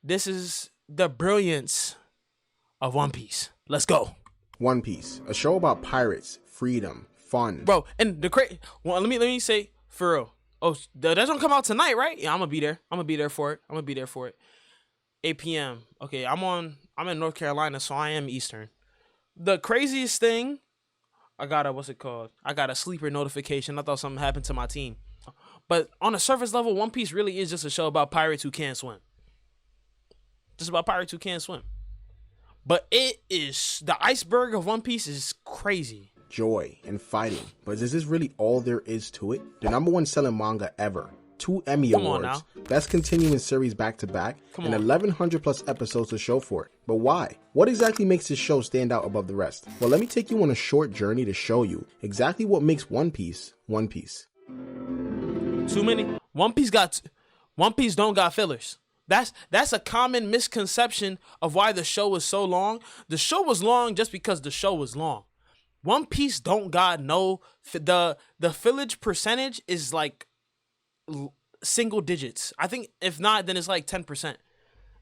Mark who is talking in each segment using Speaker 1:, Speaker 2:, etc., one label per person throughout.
Speaker 1: This is the brilliance of One Piece. Let's go.
Speaker 2: One Piece, a show about pirates, freedom, fun.
Speaker 1: Bro, and well, let me say for real. Oh, that's gonna come out tonight, right? Yeah, I'm gonna be there. I'm gonna be there for it. 8 p.m. Okay, I'm in North Carolina, so I am Eastern. The craziest thing, I got a sleeper notification. I thought something happened to my team. But on a surface level, One Piece really is just a show about pirates who can't swim. Just about pirates who can't swim. But it is, the iceberg of One Piece is crazy.
Speaker 2: Joy and fighting. But is this really all there is to it? The #1 selling manga ever. 2 Emmy Awards, best continuing series back to back, and 1,100 plus episodes to show for it. But why? What exactly makes this show stand out above the rest? Well, let me take you on a short journey to show you exactly what makes One Piece, One Piece.
Speaker 1: Too many? One Piece don't got fillers. That's a common misconception of why the show was so long. The show was long just because the show was long. One Piece don't got no, the fillage percentage is like single digits. I think if not, then it's like 10%.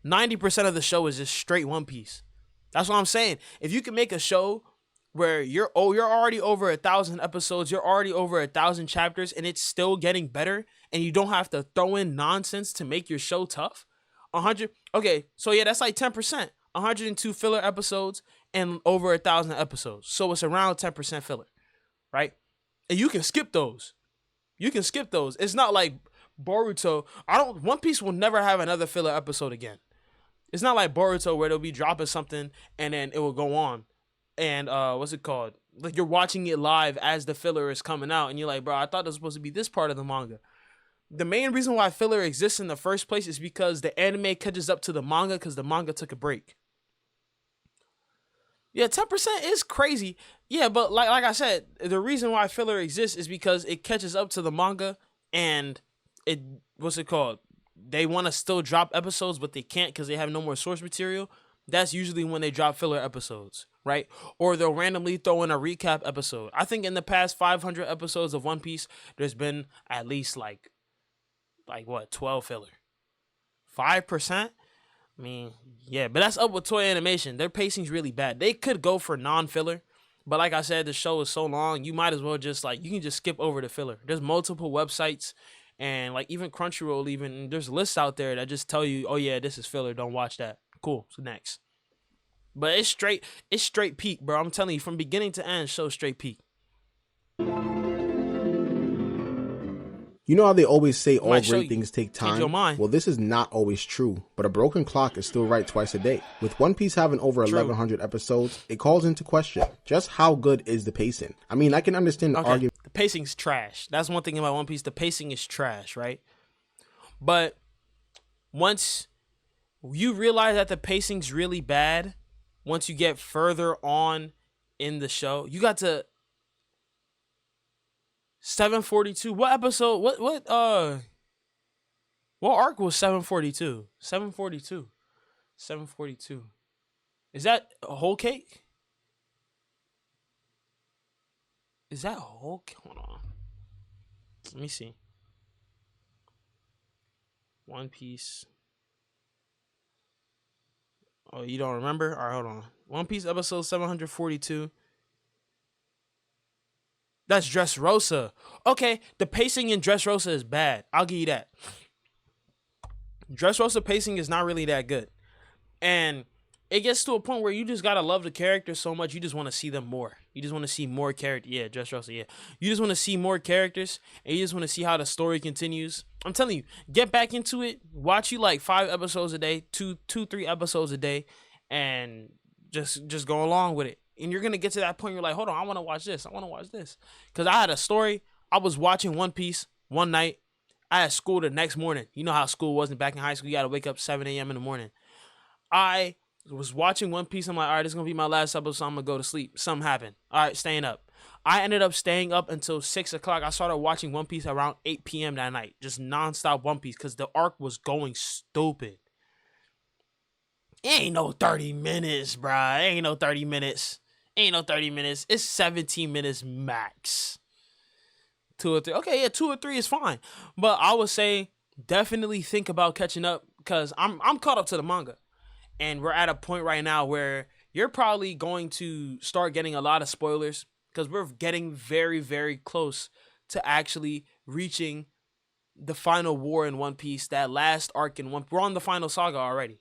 Speaker 1: 90% of the show is just straight One Piece. That's what I'm saying. If you can make a show where you're already over 1,000 episodes, you're already over 1,000 chapters, and it's still getting better, and you don't have to throw in nonsense to make your show tough. 100. Okay, so yeah, that's like 10%. 102 filler episodes and over 1,000 episodes. So it's around 10% filler, right? And you can skip those. It's not like Boruto. One Piece will never have another filler episode again. It's not like Boruto where they'll be dropping something and then it will go on. And what's it called? Like you're watching it live as the filler is coming out, and you're like, bro, I thought it was supposed to be this part of the manga. The main reason why filler exists in the first place is because the anime catches up to the manga because the manga took a break. Yeah, 10% is crazy. Yeah, but like I said, the reason why filler exists is because it catches up to the manga, and what's it called? They want to still drop episodes, but they can't because they have no more source material. That's usually when they drop filler episodes, right? Or they'll randomly throw in a recap episode. I think in the past 500 episodes of One Piece, there's been at least like what, 12 filler. 5%? I mean, yeah, but that's up with Toei Animation. Their pacing's really bad. They could go for non-filler, but like I said, the show is so long, you might as well just you can just skip over the filler. There's multiple websites, and like even Crunchyroll, there's lists out there that just tell you, oh yeah, this is filler, don't watch that. Cool, so next. But it's straight peak, bro. I'm telling you, from beginning to end, show straight peak.
Speaker 2: You know how they always say all great things take time?
Speaker 1: Your mind.
Speaker 2: Well, this is not always true, but a broken clock is still right twice a day. With One Piece having over 1,100 episodes, it calls into question just how good is the pacing. I mean, I can understand the argument.
Speaker 1: The pacing's trash. That's one thing about One Piece. The pacing is trash, right? But once you realize that the pacing's really bad, once you get further on in the show, you got to 742. What episode? What arc was 742? 742. Is that a whole cake? Is that a whole cake? Hold on. Let me see. One Piece. Oh, you don't remember? All right, hold on. One Piece episode 742. That's Dressrosa. Okay, the pacing in Dressrosa is bad. I'll give you that. Dressrosa pacing is not really that good. And it gets to a point where you just gotta love the characters so much, you just want to see them more. You just want to see more characters. Yeah, Dressrosa, yeah. You just want to see more characters, and you just want to see how the story continues. I'm telling you, get back into it. Watch you like 5 episodes a day, 3 episodes a day, and just go along with it. And you're going to get to that point, you're like, hold on, I want to watch this. Because I had a story. I was watching One Piece one night. I had school the next morning. You know how school wasn't back in high school. You got to wake up 7 a.m. in the morning. I was watching One Piece. I'm like, all right, this is going to be my last episode, so I'm going to go to sleep. Something happened. All right, staying up. I ended up staying up until 6 o'clock. I started watching One Piece around 8 p.m. that night. Just nonstop One Piece because the arc was going stupid. It ain't no 30 minutes, bruh. Ain't no 30 minutes. It's 17 minutes max. 2 or 3. Okay, yeah, 2 or 3 is fine. But I would say definitely think about catching up because I'm caught up to the manga, and we're at a point right now where you're probably going to start getting a lot of spoilers because we're getting very, very close to actually reaching the final war in One Piece, that last arc in One. We're on the final saga already,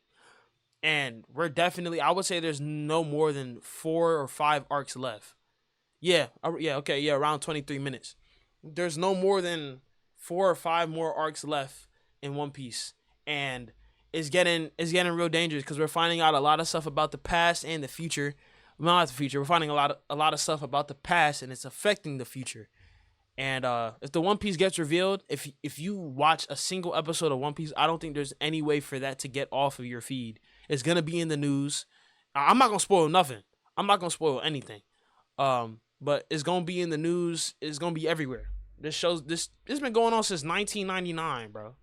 Speaker 1: and we're definitely. I would say there's no more than 4 or 5 arcs left. Yeah, okay, yeah, around 23 minutes. There's no more than 4 or 5 more arcs left in One Piece, and it's getting real dangerous because we're finding out a lot of stuff about the past and the future. Well, not the future. We're finding a lot of stuff about the past, and it's affecting the future. And if the One Piece gets revealed, if you watch a single episode of One Piece, I don't think there's any way for that to get off of your feed. It's gonna be in the news. I'm not gonna spoil nothing. I'm not gonna spoil anything. But it's gonna be in the news. It's gonna be everywhere. This has been going on since 1999, bro.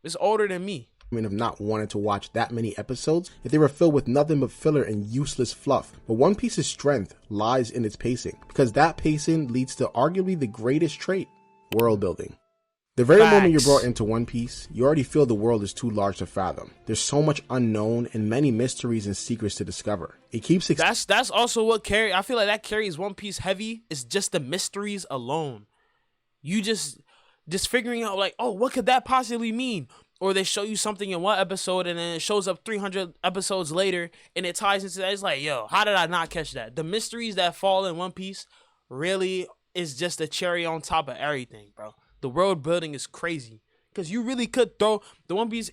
Speaker 1: It's older than me.
Speaker 2: Of not wanting to watch that many episodes if they were filled with nothing but filler and useless fluff. But One Piece's strength lies in its pacing, because that pacing leads to arguably the greatest trait: world building. The very moment you're brought into One Piece, you already feel the world is too large to fathom. There's so much unknown and many mysteries and secrets to discover. It keeps
Speaker 1: that's also what I feel like that carries One Piece heavy, is just the mysteries alone. You just figuring out like, oh, what could that possibly mean? Or they show you something in one episode and then it shows up 300 episodes later and it ties into that. It's like, yo, how did I not catch that? The mysteries that fall in One Piece really is just a cherry on top of everything, bro. The world building is crazy because you really could throw the One Piece.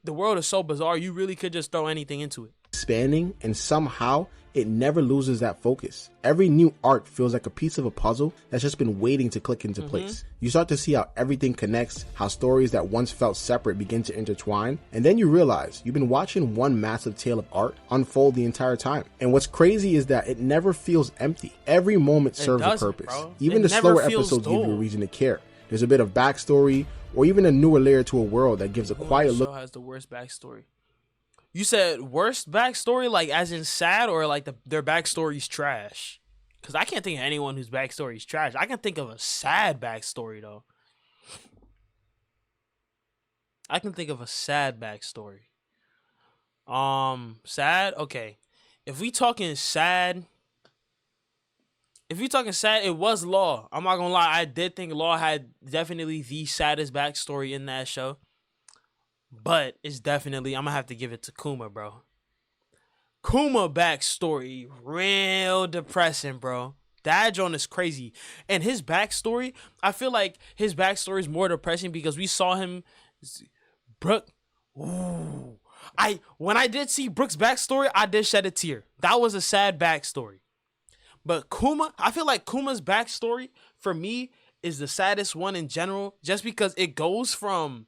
Speaker 1: The world is so bizarre. You really could just throw anything into it.
Speaker 2: Expanding, and somehow it never loses that focus. Every new arc feels like a piece of a puzzle that's just been waiting to click into place. You start to see how everything connects, how stories that once felt separate begin to intertwine, and then you realize you've been watching one massive tale of art unfold the entire time. And what's crazy is that it never feels empty. Every moment serves a purpose.
Speaker 1: Bro.
Speaker 2: Even the slower episodes give you a reason to care. There's a bit of backstory, or even a newer layer to a world that gives a quiet look.
Speaker 1: The show has the worst backstory. You said worst backstory, like as in sad, or like their backstory's trash? Because I can't think of anyone whose backstory's trash. I can think of a sad backstory though. I can think of a sad backstory. Sad. Okay, if we talking sad, it was Law. I'm not gonna lie. I did think Law had definitely the saddest backstory in that show. But it's definitely, I'm gonna have to give it to Kuma, bro. Kuma backstory, real depressing, bro. That joint is crazy. And his backstory, I feel like his backstory is more depressing because we saw him, Brook. Ooh. When I did see Brook's backstory, I did shed a tear. That was a sad backstory. But Kuma, I feel like Kuma's backstory for me is the saddest one in general, just because it goes from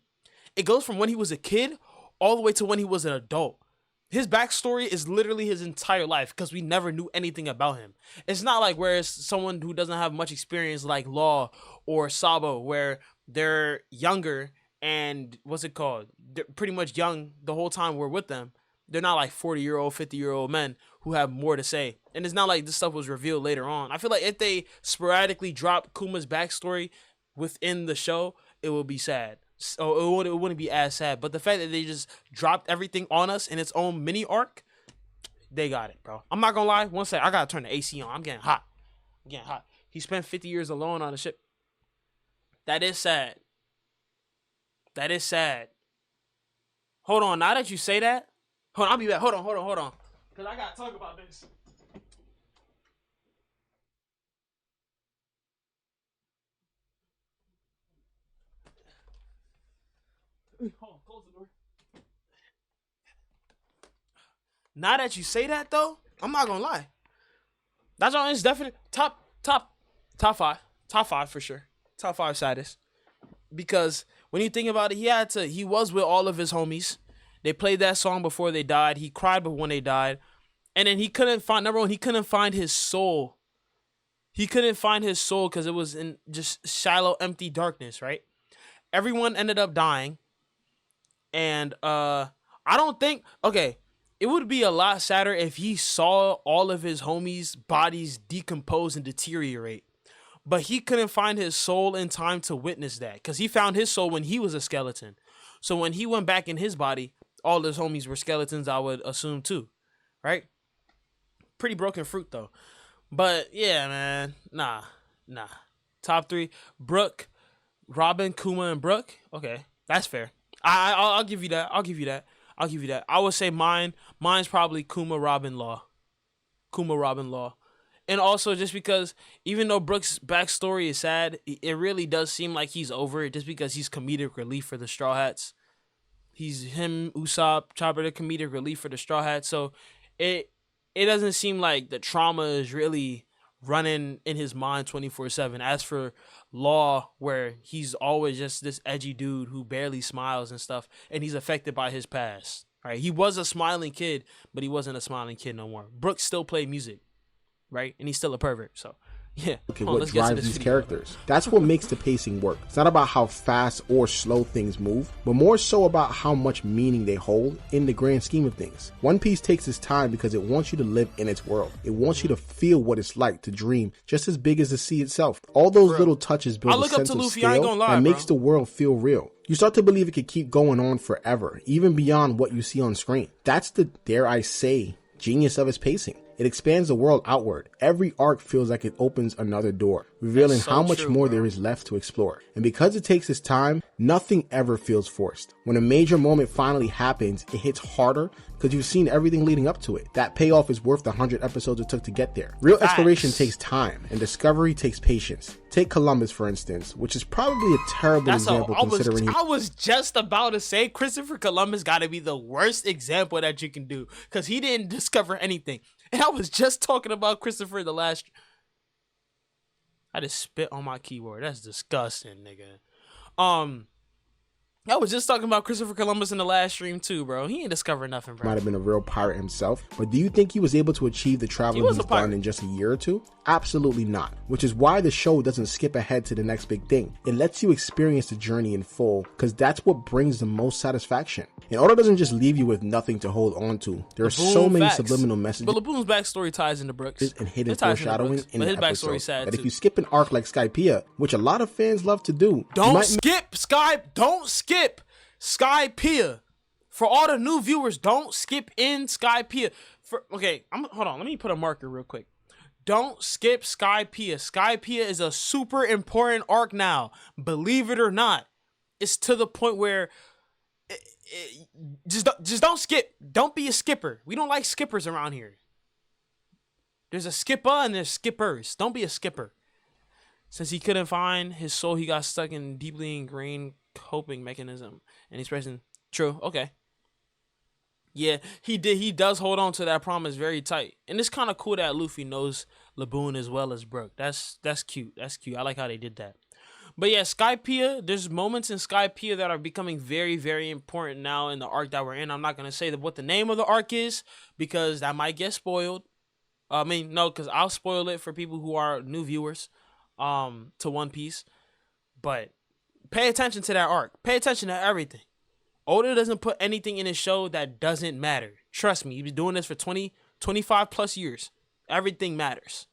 Speaker 1: when he was a kid all the way to when he was an adult. His backstory is literally his entire life because we never knew anything about him. It's not like where it's someone who doesn't have much experience like Law or Sabo, where they're younger and they're pretty much young the whole time we're with them. They're not like 40-year-old, 50-year-old men who have more to say. And it's not like this stuff was revealed later on. I feel like if they sporadically drop Kuma's backstory within the show, it will be sad. So it wouldn't be as sad. But the fact that they just dropped everything on us in its own mini arc, they got it, bro. I'm not gonna lie. One second, I gotta turn the AC on. I'm getting hot. He spent 50 years alone on a ship. That is sad. Hold on. Now that you say that, hold on. I'll be back. Hold on. Because I gotta talk about this. Hold on, close the door. Now that you say that though, I'm not gonna lie. That's on. It's definitely top five. Top five for sure. Top 5 saddest. Because when you think about it, he was with all of his homies. They played that song before they died. He cried when they died. And then he couldn't find his soul. He couldn't find his soul because it was in just shallow, empty darkness, right? Everyone ended up dying. And I don't think, okay, it would be a lot sadder if he saw all of his homies' bodies decompose and deteriorate. But he couldn't find his soul in time to witness that because he found his soul when he was a skeleton. So when he went back in his body, all his homies were skeletons, I would assume too, right? Pretty broken fruit though. But yeah, man, nah. Top 3: Brook, Robin, Kuma, and Brook. Okay, that's fair. I'll give you that. I'll give you that. I would say mine's probably Kuma, Robin, Law. And also just because even though Brook's backstory is sad, it really does seem like he's over it just because he's comedic relief for the Straw Hats. He's him, Usopp, Chopper, the comedic relief for the Straw Hats. So it doesn't seem like the trauma is really running in his mind 24/7. As for Law, where he's always just this edgy dude who barely smiles and stuff, and he's affected by his past. Right? He was a smiling kid, but he wasn't a smiling kid no more. Brooks still played music, right? And he's still a pervert. So yeah.
Speaker 2: Okay, what drives these characters? That's what makes the pacing work. It's not about how fast or slow things move, but more so about how much meaning they hold in the grand scheme of things. One Piece takes its time because it wants you to live in its world. It wants you to feel what it's like to dream just as big as the sea itself. All those little touches build a sense of scale that makes the world feel real. You start to believe it could keep going on forever, even beyond what you see on screen. That's the, dare I say, genius of its pacing. It expands the world outward. Every arc feels like it opens another door, revealing how much more there is left to explore. And because it takes its time, nothing ever feels forced. When a major moment finally happens, it hits harder because you've seen everything leading up to it. That payoff is worth the 100 episodes it took to get there. Real exploration takes time, and discovery takes patience. Take Columbus, for instance, which is probably a terrible example considering
Speaker 1: I was just about to say Christopher Columbus got to be the worst example that you can do because he didn't discover anything. And I was just talking about Christopher the last. I just spit on my keyboard. That's disgusting, nigga. I was just talking about Christopher Columbus in the last stream too, bro. He ain't discovered nothing, bro.
Speaker 2: Might have been a real pirate himself, but do you think he was able to achieve the traveling he's done in just a year or two? Absolutely not, which is why the show doesn't skip ahead to the next big thing. It lets you experience the journey in full, because that's what brings the most satisfaction. And Oda doesn't just leave you with nothing to hold on to. There are so many subliminal messages.
Speaker 1: But Laboon's backstory ties into Brooks.
Speaker 2: And hidden foreshadowing in the episode. That if you skip an arc like Skypiea, which a lot of fans love to do,
Speaker 1: don't skip Skypiea. For all the new viewers, don't skip in Skypiea. Hold on. Let me put a marker real quick. Don't skip Skypiea. Skypiea is a super important arc now. Believe it or not. It's to the point where just don't skip. Don't be a skipper. We don't like skippers around here. There's a skipper and there's skippers. Don't be a skipper. Since he couldn't find his soul, he got stuck in deeply ingrained coping mechanism. And he's pressing true. Okay. Yeah, he does hold on to that promise very tight. And it's kind of cool that Luffy knows Laboon as well as Brook. That's cute. That's cute. I like how they did that. But yeah, Skypiea, there's moments in Skypiea that are becoming very, very important now in the arc that we're in. I'm not going to say what the name of the arc is because that might get spoiled. I mean, no, because I'll spoil it for people who are new viewers to One Piece. But pay attention to that arc. Pay attention to everything. Oda doesn't put anything in his show that doesn't matter. Trust me, he's been doing this for 25 plus years. Everything matters.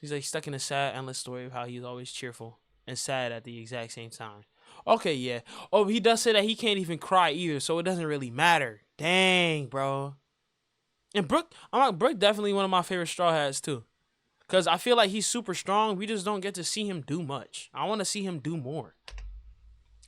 Speaker 1: He's like stuck in a sad, endless story of how he's always cheerful and sad at the exact same time. Okay, yeah. Oh, he does say that he can't even cry either, so it doesn't really matter. Dang, bro. And Brook definitely one of my favorite Straw Hats too. Because I feel like he's super strong. We just don't get to see him do much. I want to see him do more.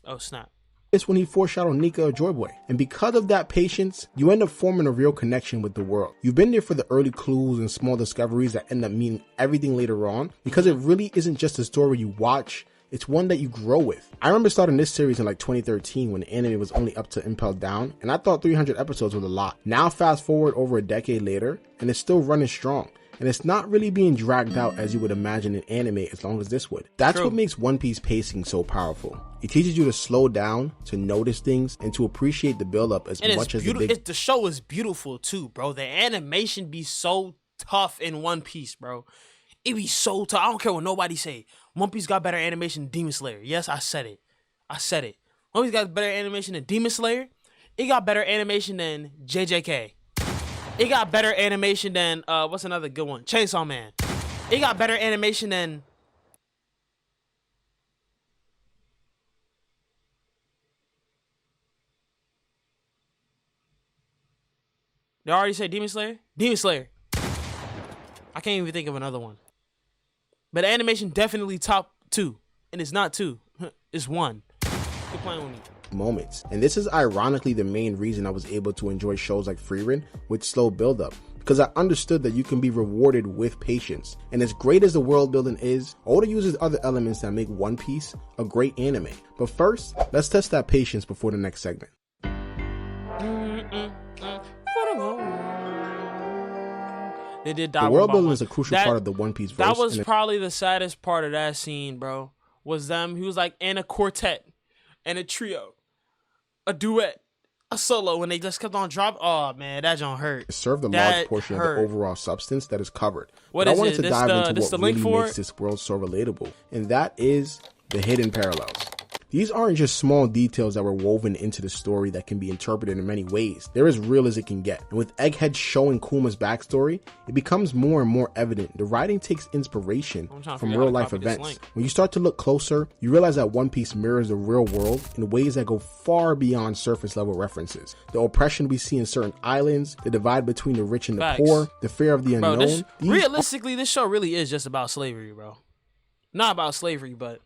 Speaker 1: Oh, snap.
Speaker 2: It's when he foreshadowed Nika or Joy Boy. And because of that patience, you end up forming a real connection with the world. You've been there for the early clues and small discoveries that end up meaning everything later on, because it really isn't just a story you watch, it's one that you grow with. I remember starting this series in like 2013 when the anime was only up to Impel Down, and I thought 300 episodes was a lot. Now fast forward over a decade later, and it's still running strong. And it's not really being dragged out as you would imagine in anime as long as this would. That's what makes One Piece pacing so powerful. It teaches you to slow down, to notice things, and to appreciate the build-up as much as
Speaker 1: the show is beautiful too, bro. The animation be so tough in One Piece, bro. It be so tough. I don't care what nobody say. One Piece got better animation than Demon Slayer. Yes, I said it. One Piece got better animation than Demon Slayer. It got better animation than JJK. It got better animation than, what's another good one? Chainsaw Man. It got better animation than... They already said Demon Slayer? Demon Slayer. I can't even think of another one. But animation definitely top 2. And it's not 2. It's 1. Quit playing with me.
Speaker 2: Moments. And this is ironically the main reason I was able to enjoy shows like Frieren with slow build-up. Because I understood that you can be rewarded with patience. And as great as the world building is, Oda uses other elements that make One Piece a great anime. But first, let's test that patience before the next segment.
Speaker 1: They did
Speaker 2: the world building is a crucial part of the One Piece verse.
Speaker 1: That was probably the saddest part of that scene, bro. Was them. He was like in a quartet and a trio, a duet, a solo, and they just kept on dropping. Oh man, that don't hurt.
Speaker 2: It served a large portion of the overall substance that is covered.
Speaker 1: What
Speaker 2: but
Speaker 1: is
Speaker 2: I wanted
Speaker 1: it?
Speaker 2: to dive into what really makes this world so relatable, and that is the hidden parallels. These aren't just small details that were woven into the story that can be interpreted in many ways. They're as real as it can get. And with Egghead showing Kuma's backstory, it becomes more and more evident. The writing takes inspiration from real life events. When you start to look closer, you realize that One Piece mirrors the real world in ways that go far beyond surface level references. The oppression we see in certain islands, the divide between the rich and the poor, the fear of the unknown.
Speaker 1: Realistically, this show really is just about slavery, bro. Not about slavery, but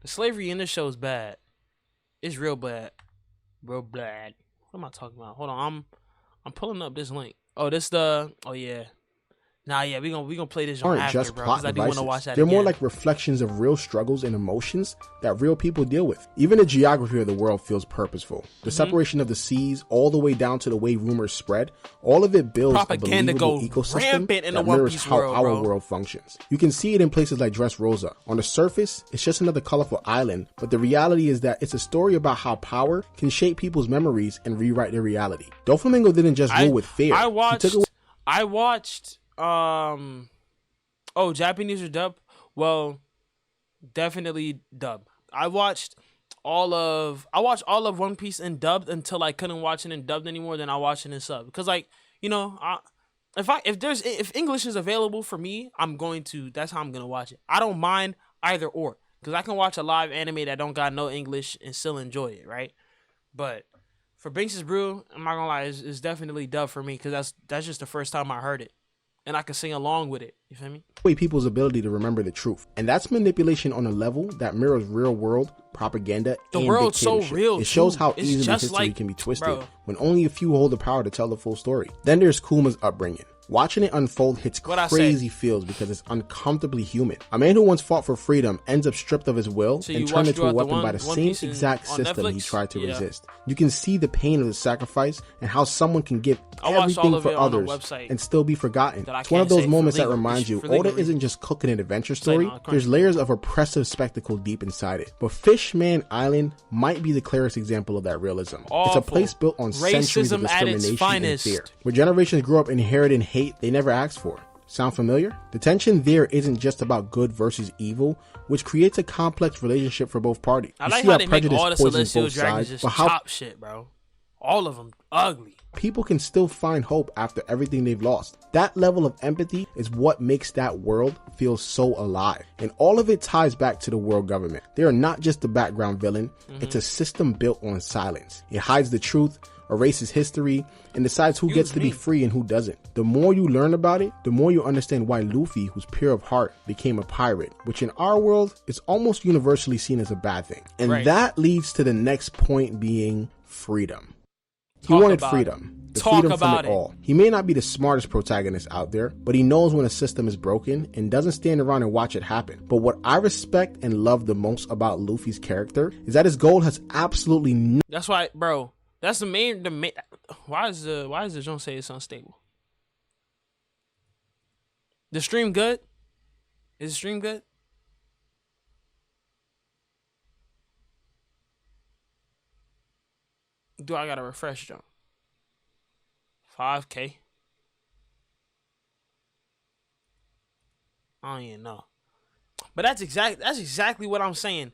Speaker 1: the slavery in this show is bad. It's real bad. Real bad. What am I talking about? Hold on. I'm pulling up this link. Oh, yeah. Nah, yeah, we gonna play this on after,
Speaker 2: just
Speaker 1: bro,
Speaker 2: plot
Speaker 1: I do want to watch that
Speaker 2: They're
Speaker 1: again.
Speaker 2: more like reflections of real struggles and emotions that real people deal with. Even the geography of the world feels purposeful. The separation of the seas, all the way down to the way rumors spread, all of it builds a believable ecosystem that mirrors how our world functions. You can see it in places like Dressrosa. On the surface, it's just another colorful island, but the reality is that it's a story about how power can shape people's memories and rewrite their reality. Doflamingo didn't just rule with fear.
Speaker 1: I watched Japanese or dub? Well, definitely dub. I watched all of One Piece in dubbed until I couldn't watch it in dubbed anymore. Then I watched it in sub because, like, you know, if English is available for me, that's how I'm gonna watch it. I don't mind either or because I can watch a live anime that don't got no English and still enjoy it, right? But for Binks' Brew, I'm not gonna lie, it's definitely dub for me because that's just the first time I heard it. And I can sing along with it. You feel me?
Speaker 2: People's ability to remember the truth. And that's manipulation on a level that mirrors real world propaganda
Speaker 1: the
Speaker 2: and
Speaker 1: world's so
Speaker 2: dictatorship.
Speaker 1: real.
Speaker 2: It shows how
Speaker 1: it's
Speaker 2: easily history can be twisted when only a few hold the power to tell the full story. Then there's Kuma's upbringing. Watching it unfold hits crazy feels because it's uncomfortably human. A man who once fought for freedom ends up stripped of his will and turned into a weapon by the same exact system he tried to resist. You can see the pain of the sacrifice and how someone can give everything for others and still be forgotten. It's one of those moments that reminds you Oda isn't just cooking an adventure story. There's layers of oppressive spectacle deep inside it. But Fishman Island might be the clearest example of that realism. It's a place built on centuries of discrimination and fear, where generations grew up inheriting hate they never asked for. Sound familiar? The tension there isn't just about good versus evil, which creates a complex relationship for both parties.
Speaker 1: I like how they make all the Celestial Dragons just chop shit, bro. All of them ugly.
Speaker 2: People can still find hope after everything they've lost. That level of empathy is what makes that world feel so alive. And all of it ties back to the world government. They are not just the background villain. It's a system built on silence. It hides the truth, erases history, and decides who gets to be free and who doesn't. The more you learn about it, the more you understand why Luffy, who's pure of heart, became a pirate, which in our world is almost universally seen as a bad thing. And that leads to the next point being freedom. He wanted freedom. The freedom from it all. He may not be the smartest protagonist out there, but he knows when a system is broken and doesn't stand around and watch it happen. But what I respect and love the most about Luffy's character is that his goal has absolutely no—
Speaker 1: That's why, bro. That's the main. Why is the Jones say it's unstable? The stream good? Is the stream good? Do I gotta refresh John? 5K? I don't even know. But that's exactly what I'm saying.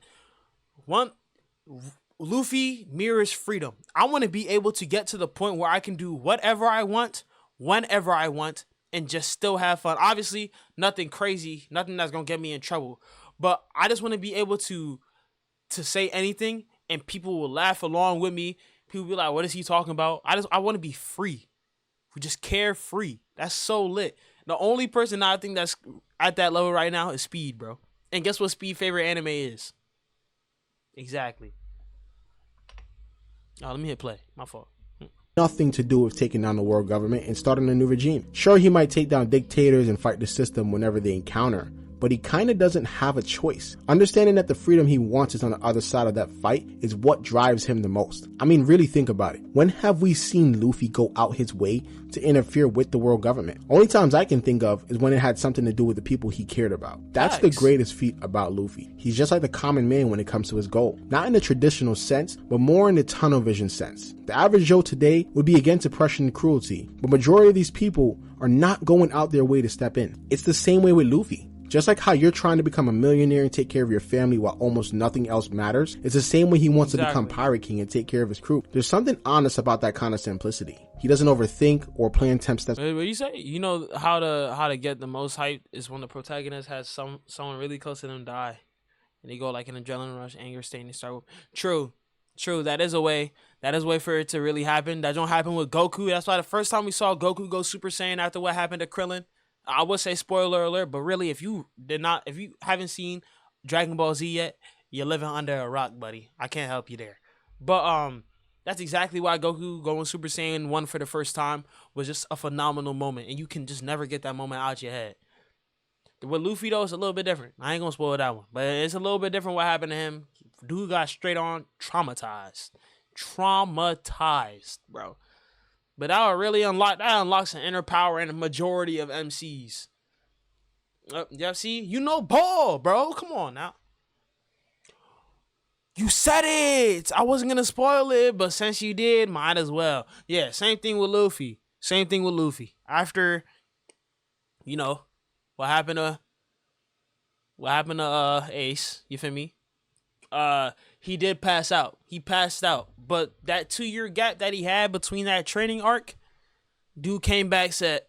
Speaker 1: Luffy mirrors freedom. I want to be able to get to the point where I can do whatever I want, whenever I want, and just still have fun. Obviously, nothing crazy, nothing that's gonna get me in trouble. But I just want to be able to say anything, and people will laugh along with me. People be like, "What is he talking about?" I want to be free. who just carefree. That's so lit. The only person I think that's at that level right now is Speed, bro. And guess what Speed favorite anime is? Exactly. Oh, let me hit play. My fault.
Speaker 2: Nothing to do with taking down the world government and starting a new regime. Sure, he might take down dictators and fight the system whenever they encounter, but he kinda doesn't have a choice. Understanding that the freedom he wants is on the other side of that fight is what drives him the most. I mean, really think about it. When have we seen Luffy go out his way to interfere with the world government? Only times I can think of is when it had something to do with the people he cared about. That's the greatest feat about Luffy. He's just like the common man when it comes to his goal. Not in the traditional sense, but more in the tunnel vision sense. The average Joe today would be against oppression and cruelty, but majority of these people are not going out their way to step in. It's the same way with Luffy. Just like how you're trying to become a millionaire and take care of your family while almost nothing else matters, it's the same way he wants to become Pirate King and take care of his crew. There's something honest about that kind of simplicity. He doesn't overthink or plan 10 steps.
Speaker 1: What you say? You know how to get the most hype is when the protagonist has someone really close to them die, and they go like an adrenaline rush, anger state, and they start. True. That is a way. That is a way for it to really happen. That don't happen with Goku. That's why the first time we saw Goku go Super Saiyan after what happened to Krillin. I would say spoiler alert, but really, if you haven't seen Dragon Ball Z yet, you're living under a rock, buddy. I can't help you there. But that's exactly why Goku going Super Saiyan 1 for the first time was just a phenomenal moment, and you can just never get that moment out your head. With Luffy though, it's a little bit different. I ain't gonna spoil that one, but it's a little bit different what happened to him. Dude got straight on traumatized, bro. But that really unlocks an inner power in a majority of MCs. Yeah, see, you know ball, bro. Come on now. You said it. I wasn't gonna spoil it, but since you did, might as well. Yeah, same thing with Luffy. After, you know, what happened to Ace, you feel me? He did pass out. He passed out. But that 2-year gap that he had between that training arc, dude came back, said,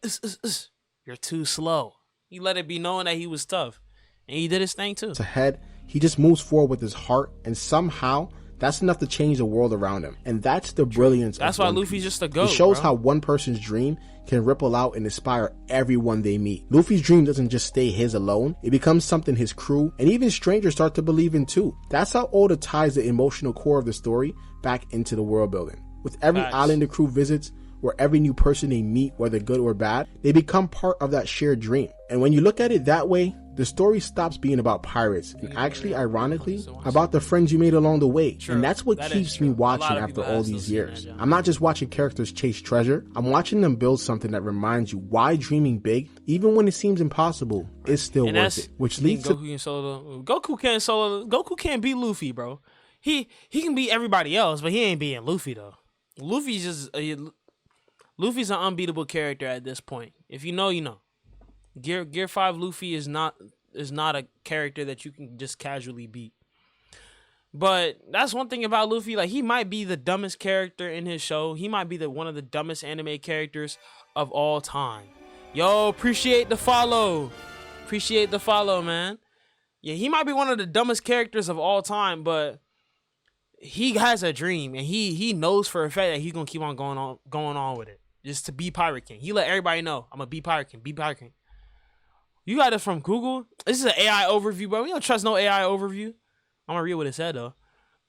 Speaker 1: "You're too slow." He let it be known that he was tough. And he did his thing too.
Speaker 2: Ahead, he just moves forward with his heart, and somehow that's enough to change the world around him. And that's the brilliance
Speaker 1: That's
Speaker 2: of
Speaker 1: why
Speaker 2: One
Speaker 1: Luffy's
Speaker 2: Piece.
Speaker 1: just a GOAT,
Speaker 2: It shows
Speaker 1: bro.
Speaker 2: how one person's dream can ripple out and inspire everyone they meet. Luffy's dream doesn't just stay his alone. It becomes something his crew and even strangers start to believe in too. That's how Oda ties the emotional core of the story back into the world building. With every island the crew visits, or every new person they meet, whether good or bad, they become part of that shared dream. And when you look at it that way, the story stops being about pirates and actually, ironically, about the friends you made along the way. And that's what keeps me watching after all these years. I'm not just watching characters chase treasure, I'm watching them build something that reminds you why dreaming big, even when it seems impossible, is still worth it. Which leads to
Speaker 1: Goku can't beat Luffy, bro. He can beat everybody else, but he ain't beating Luffy though. Luffy's an unbeatable character at this point. If you know, you know. Gear 5 Luffy is not a character that you can just casually beat. But that's one thing about Luffy. Like, he might be the dumbest character in his show. He might be one of the dumbest anime characters of all time. Yo, appreciate the follow. Man. Yeah, he might be one of the dumbest characters of all time, but he has a dream, and he knows for a fact that he's gonna keep on going on with it. Just to be Pirate King. He let everybody know, I'm gonna be Pirate King. You got it from Google? This is an AI overview, bro. We don't trust no AI overview. I'm gonna read what it said, though.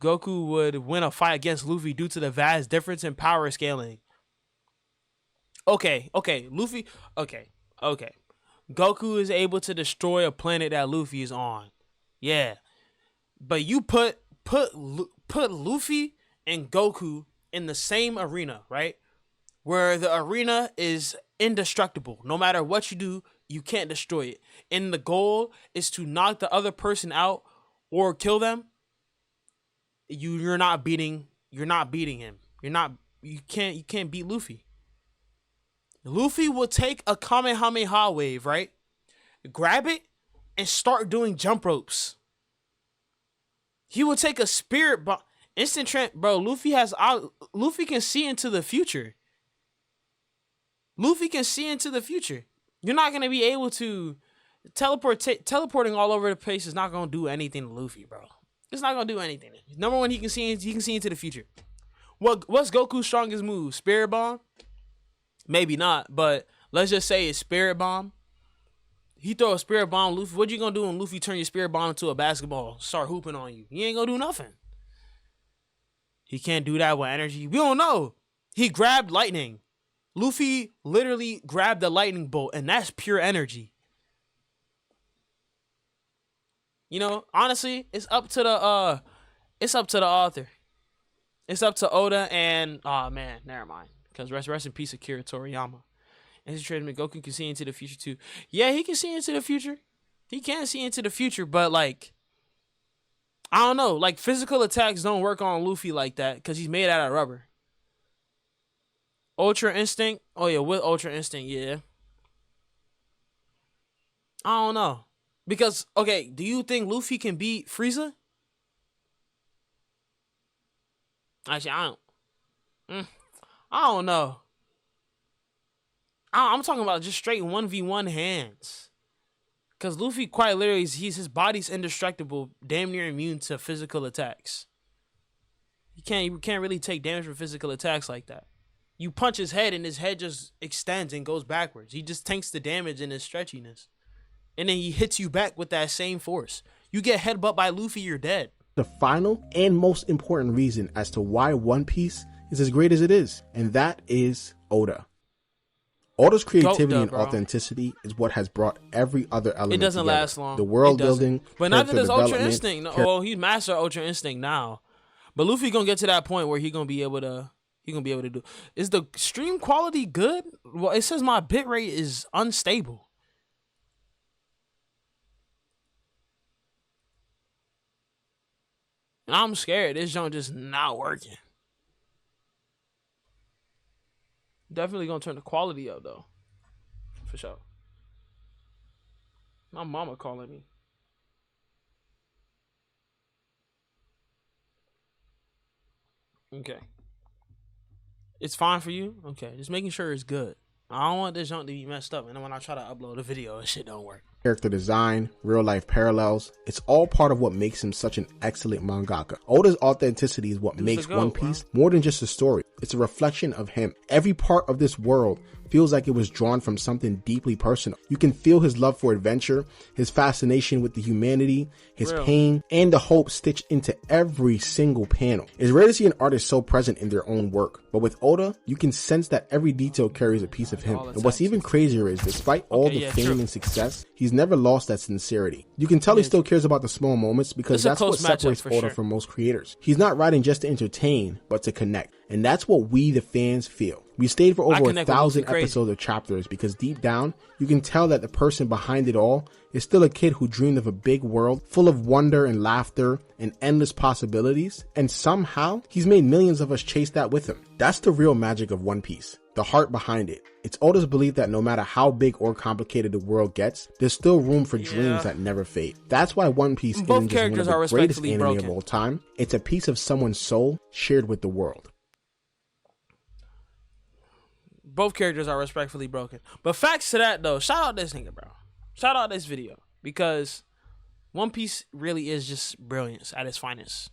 Speaker 1: Goku would win a fight against Luffy due to the vast difference in power scaling. Okay. Luffy, okay. Goku is able to destroy a planet that Luffy is on. Yeah. But you put Luffy and Goku in the same arena, right? Where the arena is indestructible. No matter what you do, you can't destroy it. And the goal is to knock the other person out or kill them. You're not beating him. You can't beat Luffy. Luffy will take a Kamehameha wave, right? Grab it and start doing jump ropes. He will take a spirit bomb. Instant trend, bro. Luffy can see into the future. You're not gonna be able to teleporting all over the place is not gonna do anything to Luffy, bro. It's not gonna do anything. Number one, he can see into the future. What's Goku's strongest move? Spirit bomb. Maybe not, but let's just say it's Spirit Bomb. He throw a Spirit Bomb, Luffy. What you gonna do when Luffy turn your Spirit Bomb into a basketball, start hooping on you? He ain't gonna do nothing. He can't do that with energy. We don't know. He grabbed lightning. Luffy literally grabbed the lightning bolt, and that's pure energy. You know, honestly, it's up to the author. It's up to Oda and man, never mind. Because rest in peace, Akira Toriyama. And his trader Goku can see into the future too. Yeah, he can see into the future. He can see into the future, but like, I don't know. Like, physical attacks don't work on Luffy like that because he's made out of rubber. Ultra Instinct. Oh yeah, with Ultra Instinct, yeah. I don't know. Because, okay, do you think Luffy can beat Frieza? Actually, I don't know. I'm talking about just straight 1v1 hands. Because Luffy quite literally, his body's indestructible, damn near immune to physical attacks. You can't really take damage from physical attacks like that. You punch his head and his head just extends and goes backwards. He just tanks the damage in his stretchiness. And then he hits you back with that same force. You get headbutt by Luffy, you're dead.
Speaker 2: The final and most important reason as to why One Piece is as great as it is, and that is Oda. Oda's creativity and authenticity is what has brought every other element together. It doesn't last long. The world building,
Speaker 1: but neither does Ultra Instinct. Well, he's master Ultra Instinct now, but Luffy gonna get to that point where he gonna be able to do. Is the stream quality good? Well, it says my bitrate is unstable. And I'm scared this junk just not working. Definitely gonna turn the quality up though. For sure. My mama calling me. Okay. It's fine for you? Okay. Just making sure it's good. I don't want this junk to be messed up, and then when I try to upload a video, this shit don't work.
Speaker 2: Character design, real life parallels, it's all part of what makes him such an excellent mangaka. Oda's authenticity is what makes One Piece more than just a story. It's a reflection of him. Every part of this world feels like it was drawn from something deeply personal. You can feel his love for adventure, his fascination with the humanity, his pain, and the hope stitched into every single panel. It's rare to see an artist so present in their own work, but with Oda, you can sense that every detail carries a piece of him. And what's even crazier is, despite all the fame and success, he's never lost that sincerity. You can tell he still cares about the small moments because that's what separates Oda from most creators. He's not writing just to entertain, but to connect. And that's what we, the fans, feel. We stayed for over 1,000 episodes of chapters because deep down, you can tell that the person behind it all is still a kid who dreamed of a big world full of wonder and laughter and endless possibilities. And somehow, he's made millions of us chase that with him. That's the real magic of One Piece. The heart behind it. It's Oda's belief that no matter how big or complicated the world gets, there's still room for dreams that never fade. That's why One Piece isn't just one of the greatest anime of all time. It's a piece of someone's soul shared with the world.
Speaker 1: Both characters are respectfully broken. But facts to that, though, shout out this nigga, bro. Shout out this video. Because One Piece really is just brilliance at its finest.